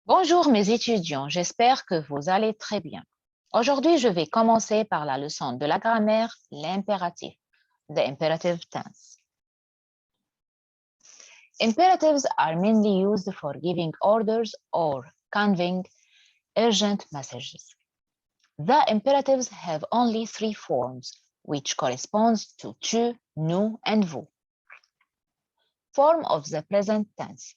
Bonjour mes étudiants, j'espère que vous allez très bien. Aujourd'hui, je vais commencer par la leçon de la grammaire, l'impératif, the imperative tense. Imperatives are mainly used for giving orders or conveying urgent messages. The imperatives have only three forms, which corresponds to tu, nous, and vous. Form of the present tense.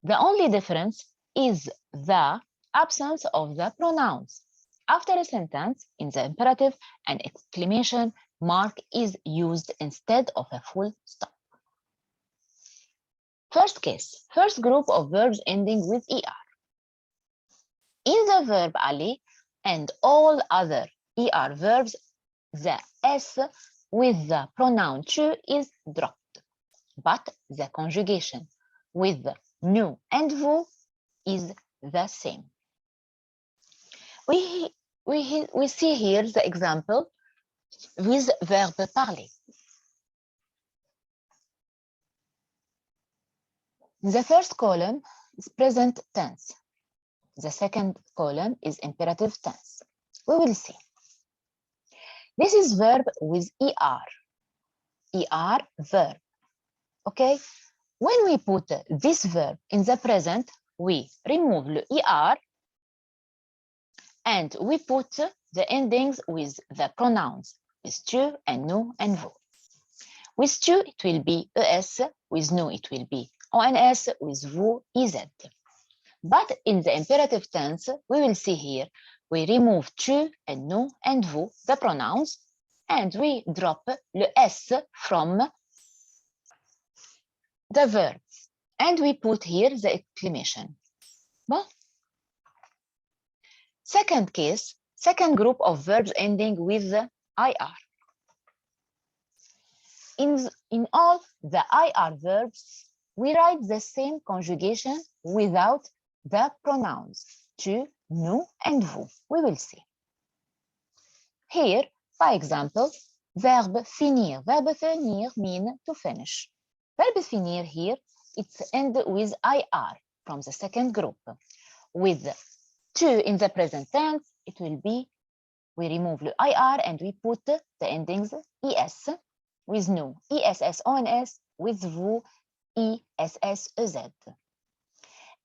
The only difference is the absence of the pronouns. After a sentence, in the imperative, an exclamation mark is used instead of a full stop. First case, first group of verbs ending with ER. In the verb aller and all other ER verbs, the S with the pronoun tu is dropped, but the conjugation with nous and vous is the same. We see here the example with verb parler. The first column is present tense. The second column is imperative tense. We will see. This is verb with ER. ER verb. Okay? When we put this verb in the present, we remove le ER and we put the endings with the pronouns, with tu and nous and vous. With tu, it will be ES, with nous, it will be ONS, with vous, EZ. But in the imperative tense, we will see here, we remove tu and nous and vous, the pronouns, and we drop le S from the verb. And we put here the exclamation. Bon. Second case, second group of verbs ending with the IR. In all the IR verbs, we write the same conjugation without the pronouns tu, nous, and vous. We will see. Here, by example, verb finir. Verb finir mean to finish. Verb finir here, it's end with IR from the second group. With tu in the present tense, it will be, we remove the IR and we put the endings ES, with nous, ESS, ONS, with vous, ESS, EZ.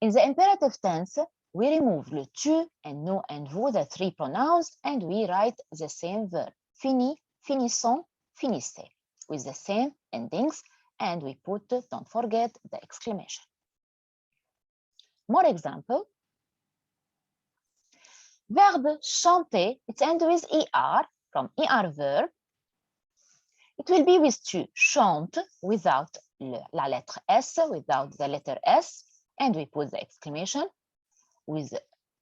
In the imperative tense, we remove le tu and nous and vous, the three pronouns, and we write the same verb, fini, finissons, finissez, with the same endings, and we put, don't forget, the exclamation. More example. Verb chanter, it ends with ER, from ER verb. It will be with tu, chante, without la lettre S, without the letter S, and we put the exclamation. With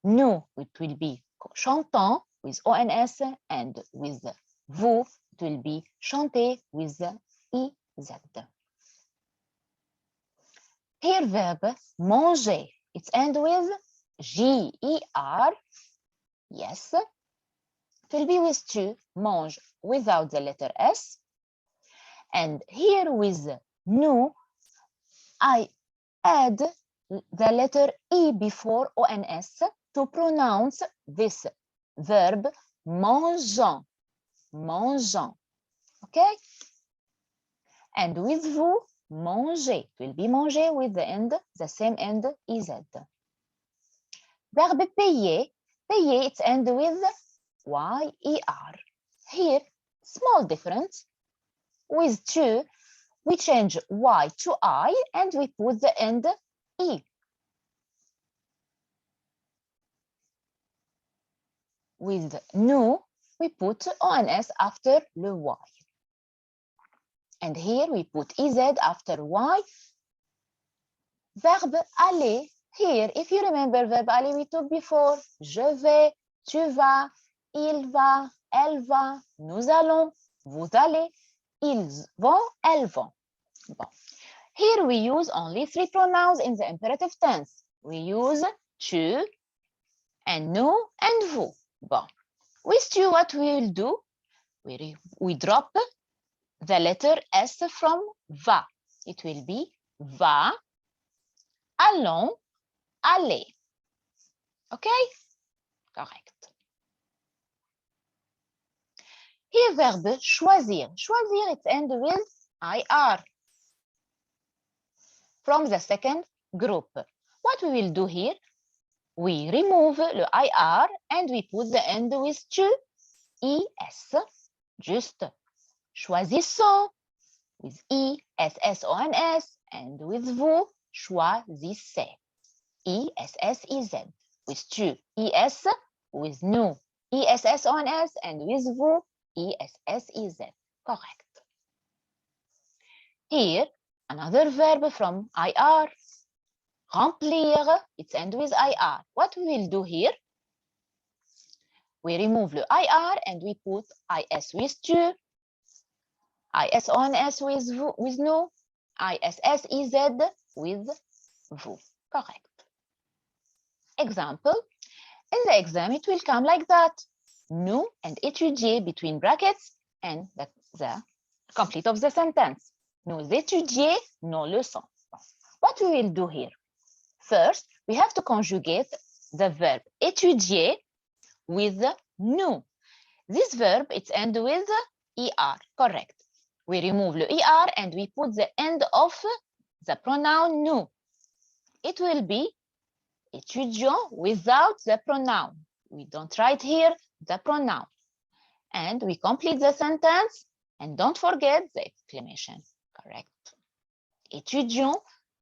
nous, it will be chantant, with ONS, and with vous, it will be chanter, with EZ. Here verb manger, it's end with GER. Yes. It will be with tu, mange, without the letter S. And here with nous, I add the letter E before ONS to pronounce this verb mangeant, mangeant. Okay? And with vous, manger. It will be manger with the end, the same end, EZ. Verb payer. Payer, it's end with YER. Here, small difference. With tu, we change Y to I and we put the end E. With nous, we put ONS after le Y. And here we put EZ after Y. Verb aller. Here, if you remember verb aller we took before, je vais, tu vas, il va, elle va, nous allons, vous allez, ils vont, elles vont. Bon. Here we use only three pronouns in the imperative tense. We use tu and nous and vous. Bon. With tu, what we will do? We drop the letter S from va. It will be va, allons, aller. Okay? Correct. Here, verbe choisir. Choisir, it's end with IR. From the second group. What we will do here, we remove le IR and we put the end with tu, IS. Juste choisissons with I, SSONS, and with vous, choisissez. ISSIZ. With tu, IS, with nous, ISSONS, and with vous, ISSIZ. Correct. Here, another verb from IR. Remplir, it's end with IR. What we will do here? We remove the IR and we put IS with tu, ISONS with vous, with nous, ISSIZ with vous. Correct. Example. In the exam, it will come like that. Nous and étudier between brackets and the complete of the sentence. Nous étudier nos leçons. What we will do here? First, we have to conjugate the verb étudier with nous. This verb, it's end with ER, correct. We remove the ER and we put the end of the pronoun nous. It will be étudiant without the pronoun. We don't write here the pronoun. And we complete the sentence and don't forget the exclamation, correct. Étudiant,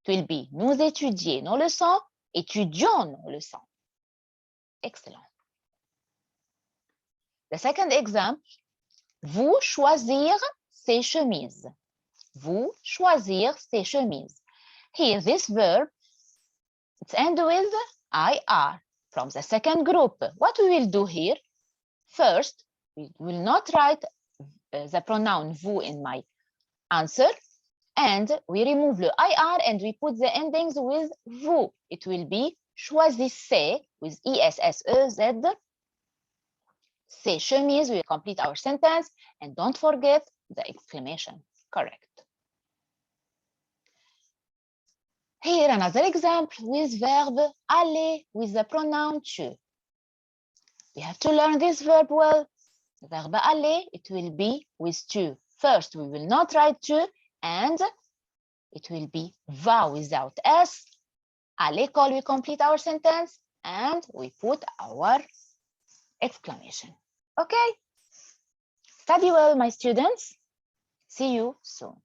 it will be nous étudier nos leçons, étudions nos leçons. Excellent. The second example, vous choisir ses chemises. Vous choisir ses chemises. Here, this verb, it's end with IR from the second group. What we will do here? First, we will not write the pronoun vous in my answer. And we remove the IR and we put the endings with vous. It will be choisissez with ISSEZ. Ces chemises, we complete our sentence and don't forget the exclamation. Correct. Here another example with verb aller with the pronoun tu. We have to learn this verb well. Verb aller, it will be with tu. First, we will not write tu and it will be va without S. À l'école, we complete our sentence and we put our exclamation. Okay? Study well, my students. See you soon.